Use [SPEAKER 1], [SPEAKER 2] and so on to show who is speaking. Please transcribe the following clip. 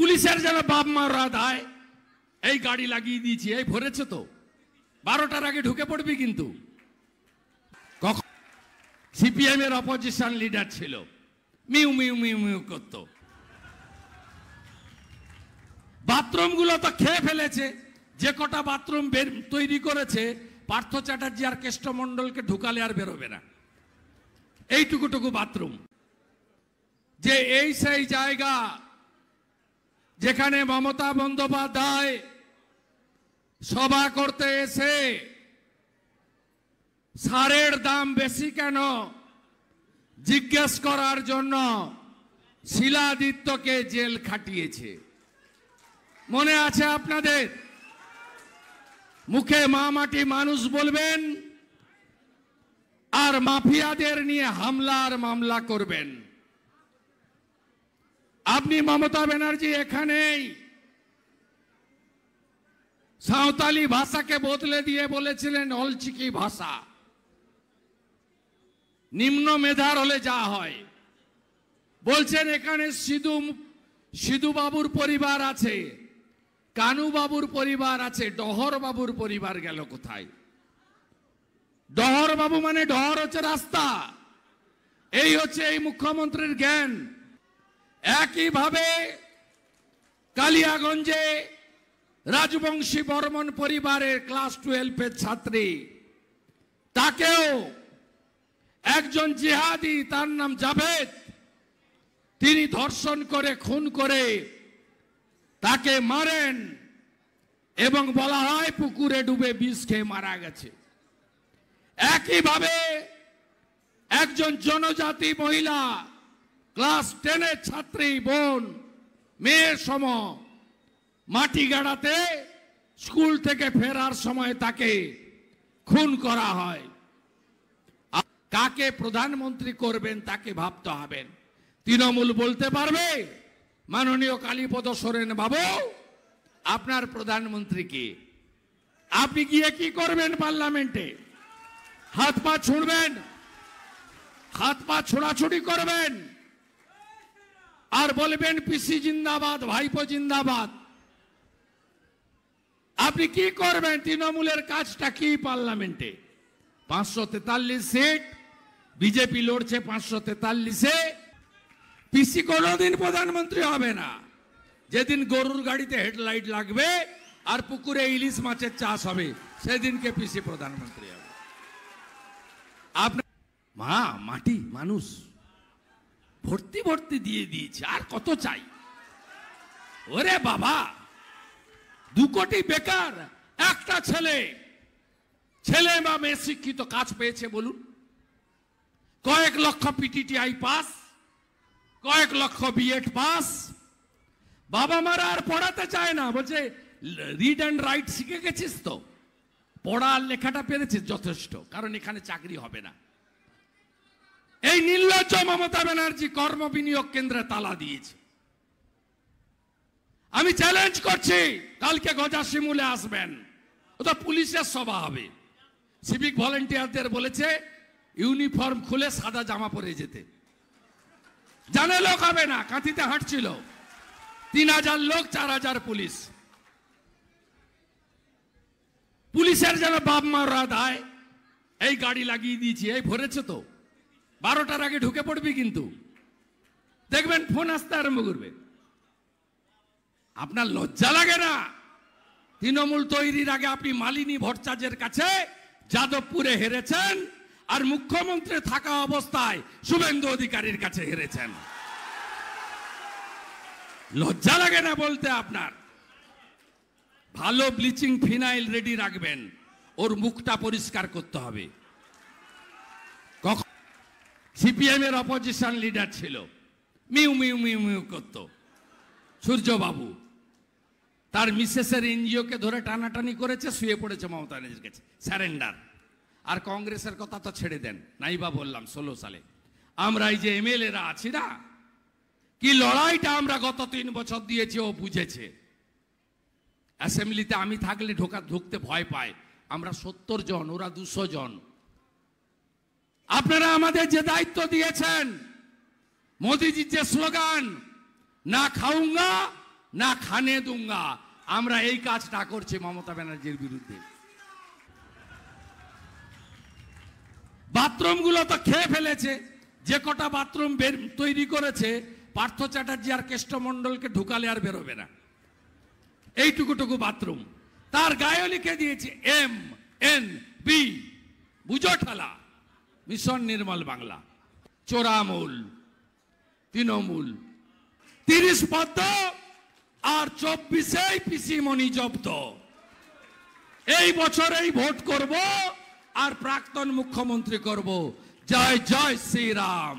[SPEAKER 1] পুলিশের যেন বাপ মারা দায় এই গাড়ি লাগিয়ে দিয়েছি, এই ভরেছে তো 12টার আগে ঢুকে পড়বি। কিন্তু সিপিএম এর অপোজিশন লিডার ছিল, মিউ মিউ মিউ মিউ করত। বাথরুম গুলো তো খেয়ে ফেলেছে, যে কটা বাথরুম তৈরি করেছে পার্থ চ্যাটার্জি আর কেষ্টমণ্ডলকে ঢুকালে আর বেরোবে না। এইটুকুটুকু বাথরুম, যে এই সেই জায়গা যেখানে মমতা বন্দ্যোপাধ্যায় সভা করতে এসে সারের দাম বেশি কেন জিজ্ঞেস করার জন্য শিলাদিত্যকে জেল খাটিয়েছে। মনে আছে আপনাদের? মুখে মামাটি মানুষ বলবেন আর মাফিয়াদের নিয়ে হামলার মামলা করবেন। আপনি মমতা ব্যানার্জি এখানেই সাঁওতালি ভাষাকে বদলে দিয়ে বলেছিলেন অলচিকি ভাষা। নিম্ন মেধার হলে যা হয়, বলছেন এখানে সিধু বাবুর পরিবার আছে, কানু বাবুর পরিবার আছে, ডহর বাবুর পরিবার গেল কোথায়? ডহর বাবু মানে ডহর হচ্ছে রাস্তা। এই হচ্ছে এই মুখ্যমন্ত্রীর জ্ঞান। একইভাবে কালিয়াগঞ্জে রাজবংশী বর্মন পরিবারের ক্লাস 12 ছাত্রী, তাকেও একজন জিহাদি, তার নাম জাভেদ, তিনি ধর্ষণ করে খুন করে তাকে মারেন এবং বলা হয় পুকুরে ডুবে বিষ খেয়ে মারা গেছে। একইভাবে একজন জনজাতি মহিলা ক্লাস 10 ছাত্রী বোন, মেয়ের সম, মাটি গাড়াতে স্কুল থেকে ফেরার সময় তাকে খুন করা হয়। কাকে প্রধানমন্ত্রী করবেন তাকে ভাবতে হবে। তৃণমূল বলতে পারবে মাননীয় কালীপদ সোরেন বাবু আপনার প্রধানমন্ত্রী কে? আপনি গিয়ে কি করবেন পার্লামেন্টে? হাত পা ছুঁড়বেন, হাত পা ছোড়াছুড়ি করবেন আর বলবেন পিসি জিন্দাবাদ, ভাইপো জিন্দাবাদ। আপনি কি করবেন? তৃণমূলের কাজটা কি পার্লামেন্টে? 543 সিট বিজেপি লড়ছে 543-এ। পিসি কোনোদিন প্রধানমন্ত্রী হবে না। যেদিন গরুর গাড়িতে হেডলাইট লাগবে আর পুকুরে ইলিশ মাছের চাষ হবে সেদিনকে পিসি প্রধানমন্ত্রী হবে। আপনার মাটি মানুষ ভর্তি ভর্তি দিয়ে দিয়েছে, আর কত চাই? ওরে বাবা, 2 কোটি বেকার, একটা ছেলে বা মেয়ে শিক্ষিত কাজ পেয়েছে বলুন? কয়েক লক্ষ পিটিটিআই পাস, কয়েক লক্ষ বিএড পাস। বাবা মারা আর পড়াতে চায় না, বলছে রিড অ্যান্ড রাইট শিখে গেছিস তো, পড়া আর লেখাটা পেরেছিস যথেষ্ট, কারণ এখানে চাকরি হবে না। এই নির্লজ্জ মমতা ব্যানার্জি কর্ম বিনিয়োগ কেন্দ্রে তালা দিয়েছে। আমি চ্যালেঞ্জ করছি, কালকে গজাশিমুলে আসবেন, ওটা পুলিশের সভা হবে। সিভিক ভলেন্টিয়ারদের বলেছে ইউনিফর্ম খুলে সাদা জামা পরে যেতে, জানে লোক হবে না। কাঁথিতে হাঁটছিল 3000 লোক, 4000 পুলিশ। পুলিশের যেন বাপ মারা দায় এই গাড়ি লাগিয়ে দিয়েছি, এই ভরেছে তো 12টার আগে ঢুকে পড়বি। কিন্তু দেখবেন ফোন আসতে আরম্ভ করবে। আপনার লজ্জা লাগে না? তৃণমূল তৈরির আগে আপনি মালিনী ভট্টাচার্যের কাছে যাদবপুরে হেরেছেন, আর মুখ্যমন্ত্রী থাকা অবস্থায় শুভেন্দু অধিকারীর কাছে হেরেছেন। লজ্জা লাগে না বলতে আপনার? ভালো ব্লিচিং ফিনাইল রেডি রাখবেন, ওর মুখটা পরিষ্কার করতে হবে। সিপিএম এর অপোজিশন লিডার ছিল, মিউ মিউ মিউ মিউ করত। সূর্যবাবু তার মিসেসের এনজিওকে ধরে টানাটানি করেছে, শুয়ে পড়েছে মমতা ব্যানার্জির কাছে, স্যারেন্ডার। আর কংগ্রেসের কথা তো ছেড়ে দেন, নাইবা বললাম 16 সালে আমরা এই যে এমএলএরা আছি না, কি লড়াইটা আমরা গত 3 বছর দিয়েছি ও বুঝেছে। অ্যাসেম্বলিতে আমি থাকলে ঢুকতে ভয় পায়। আমরা 70 জন, ওরা 200 জন। আপনারা আমাদের যে দায়িত্ব দিয়েছেন, মোদিজির যে স্লোগান না খাউঙ্গা না খানে দুঙ্গা। আমরা এই কাজটা করছি মমতা ব্যানার্জির বিরুদ্ধে। বাথরুমগুলো তো খেয়ে ফেলেছে, যে কটা বাথরুম তৈরি করেছে পার্থ চ্যাটার্জি আর কেষ্টমণ্ডলকে ঢুকালে আর বেরোবে না, এইটুকুটুকু বাথরুম। তার গায়ে লিখে দিয়েছে MNB, বুঝো ঠেলা, মিশন নির্মল বাংলা। চোরামূল, তৃণমূল 30 পদ্ম আর 24 পিসি মনি জব্দ। এই বছরেই ভোট করব আর প্রাক্তন মুখ্যমন্ত্রী করব। জয় জয় শ্রীরাম।